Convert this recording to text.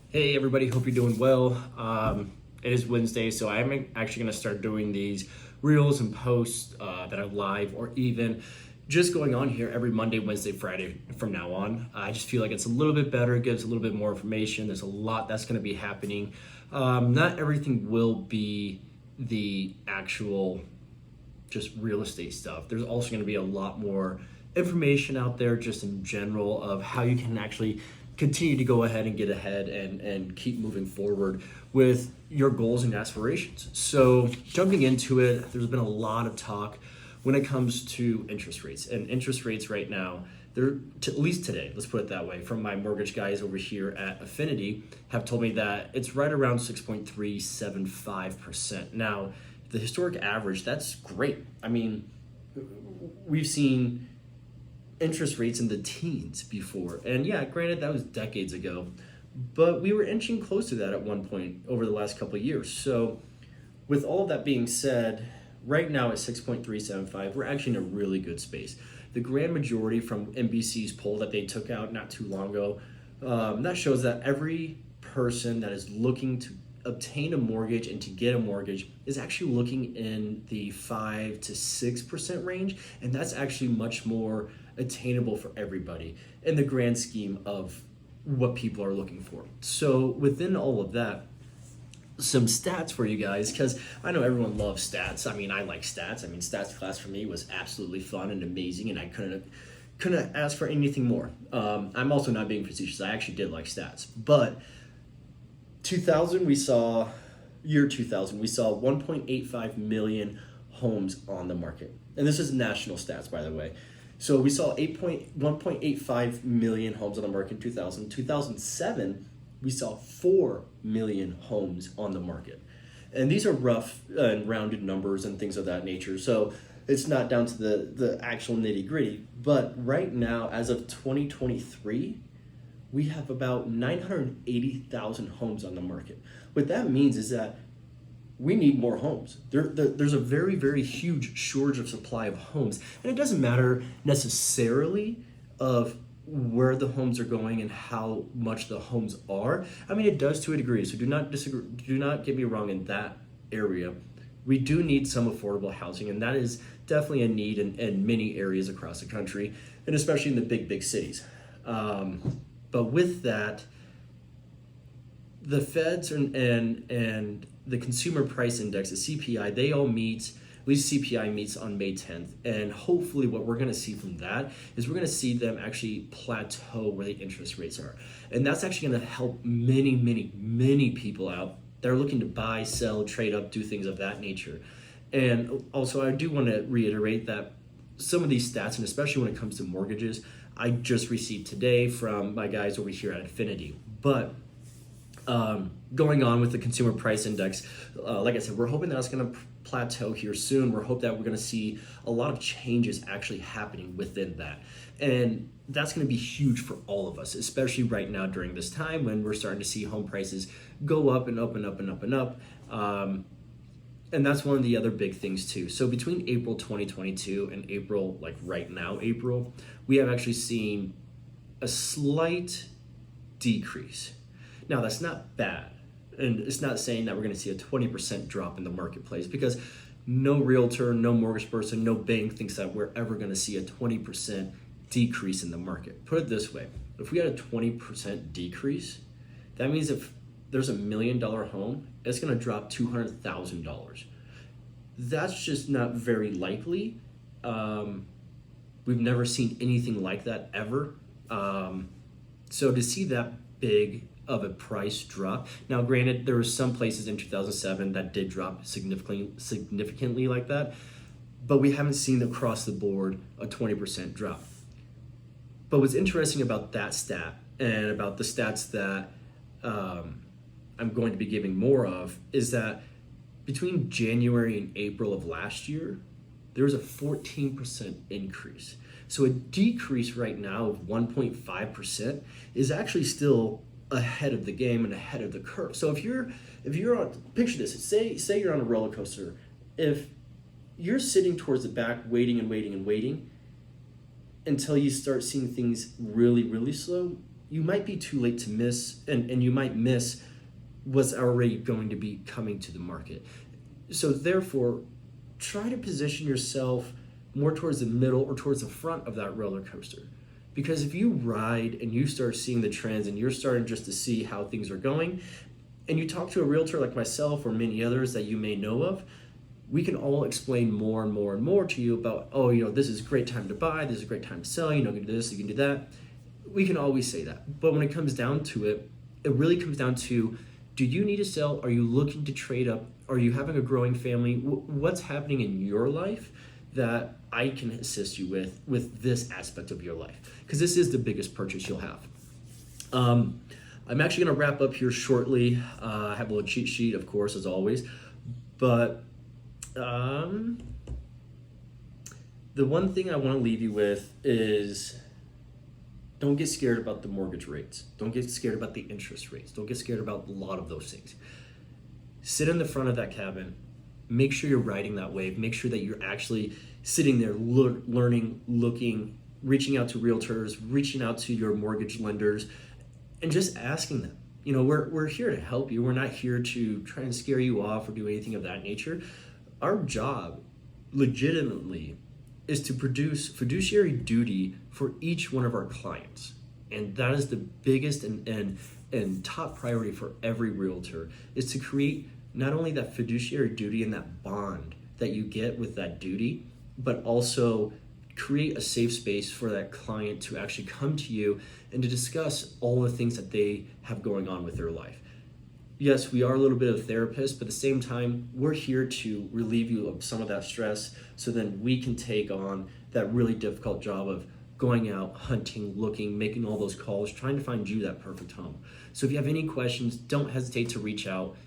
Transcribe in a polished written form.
Hey everybody, hope you're doing well. It is Wednesday, so I'm actually going to start doing these reels and posts that are live or even just going on here every Monday, Wednesday, Friday from now on. I just feel like it's a little bit better, it gives a little bit more information. There's a lot that's going to be happening. Not everything will be the actual just real estate stuff. There's also going to be a lot more information out there just in general of how you can actually continue to go ahead and get ahead and keep moving forward with your goals and aspirations. So jumping into it, there's been a lot of talk when it comes to interest rates. And interest rates right now, they're at least today, let's put it that way, from my mortgage guys over here at Affinity have told me that it's right around 6.375%. Now, the historic average, that's great. I mean, we've seen interest rates in the teens before. And yeah, granted, that was decades ago, but we were inching close to that at one point over the last couple of years. So, with all of that being said, right now at 6.375, we're actually in a really good space. The grand majority from NBC's poll that they took out not too long ago, that shows that every person that is looking to obtain a mortgage and to get a mortgage is actually looking in the 5 to 6% range, and that's actually much more attainable for everybody in the grand scheme of what people are looking for. So within all of that, some stats for you guys, because I know everyone loves stats. I mean, I like stats. I mean, stats class for me was absolutely fun and amazing, and I couldn't ask for anything more. I'm also not being facetious. I actually did like stats, but 2000 we saw year 2000 we saw 1.85 million homes on the market, and this is national stats, by the way. So we saw 1.85 million homes on the market in 2000. 2007 we saw 4 million homes on the market, and these are rough and rounded numbers and things of that nature, so it's not down to the actual nitty gritty. But right now, as of 2023, we have about 980,000 homes on the market. What that means is that we need more homes. There's a very, very huge shortage of supply of homes. And it doesn't matter necessarily of where the homes are going and how much the homes are. I mean, it does to a degree, so do not disagree, do not get me wrong in that area. We do need some affordable housing, and that is definitely a need in many areas across the country, and especially in the big cities. But with that, the feds and the consumer price index, the CPI, they all meet, at least CPI meets on May 10th. And hopefully what we're going to see from that is we're going to see them actually plateau where the interest rates are. And that's actually going to help many people out that are looking to buy, sell, trade up, do things of that nature. And also, I do want to reiterate that some of these stats, and especially when it comes to mortgages, I just received today from my guys over here at Affinity. But going on with the consumer price index, like I said, we're hoping that it's going to plateau here soon. We're hoping that we're going to see a lot of changes actually happening within that. And that's going to be huge for all of us, especially right now during this time when we're starting to see home prices go up and up and up and up and up. And that's one of the other big things too. So between April 2022 and April, like right now, April, we have actually seen a slight decrease. Now, that's not bad. And it's not saying that we're going to see a 20% drop in the marketplace, because no realtor, no mortgage person, no bank thinks that we're ever going to see a 20% decrease in the market. Put it this way, if we had a 20% decrease, that means if there's $1 million home, it's going to drop $200,000. That's just not very likely. We've never seen anything like that ever. So to see that big of a price drop, now granted, there were some places in 2007 that did drop significantly like that, but we haven't seen across the board a 20% drop. But what's interesting about that stat, and about the stats that I'm going to be giving more of, is that between January and April of last year, there was a 14% increase. So a decrease right now of 1.5% is actually still ahead of the game and ahead of the curve. So if you're on, picture this, say you're on a roller coaster. If you're sitting towards the back, waiting and waiting and waiting until you start seeing things really, really slow, you might be too late to miss, and you might miss what's already going to be coming to the market. So therefore, try to position yourself more towards the middle or towards the front of that roller coaster. Because if you ride and you start seeing the trends and you're starting just to see how things are going, and you talk to a realtor like myself or many others that you may know of, we can all explain more and more and more to you about, oh, this is a great time to buy, this is a great time to sell, you can do this, you can do that. We can always say that. But when it comes down to it, it really comes down to, do you need to sell? Are you looking to trade up? Are you having a growing family? What's happening in your life that I can assist you with this aspect of your life? Because this is the biggest purchase you'll have. I'm actually going to wrap up here shortly. I have a little cheat sheet, of course, as always. But the one thing I want to leave you with is, don't get scared about the mortgage rates. Don't get scared about the interest rates. Don't get scared about a lot of those things. Sit in the front of that cabin. Make sure you're riding that wave. Make sure that you're actually sitting there learning, looking, reaching out to realtors, reaching out to your mortgage lenders, and just asking them. We're here to help you. We're not here to try and scare you off or do anything of that nature. Our job, legitimately, is to produce fiduciary duty for each one of our clients. And that is the biggest and top priority for every realtor, is to create not only that fiduciary duty and that bond that you get with that duty, but also create a safe space for that client to actually come to you and to discuss all the things that they have going on with their life. Yes, we are a little bit of therapists, but at the same time, we're here to relieve you of some of that stress, so then we can take on that really difficult job of going out, hunting, looking, making all those calls, trying to find you that perfect home. So if you have any questions, don't hesitate to reach out.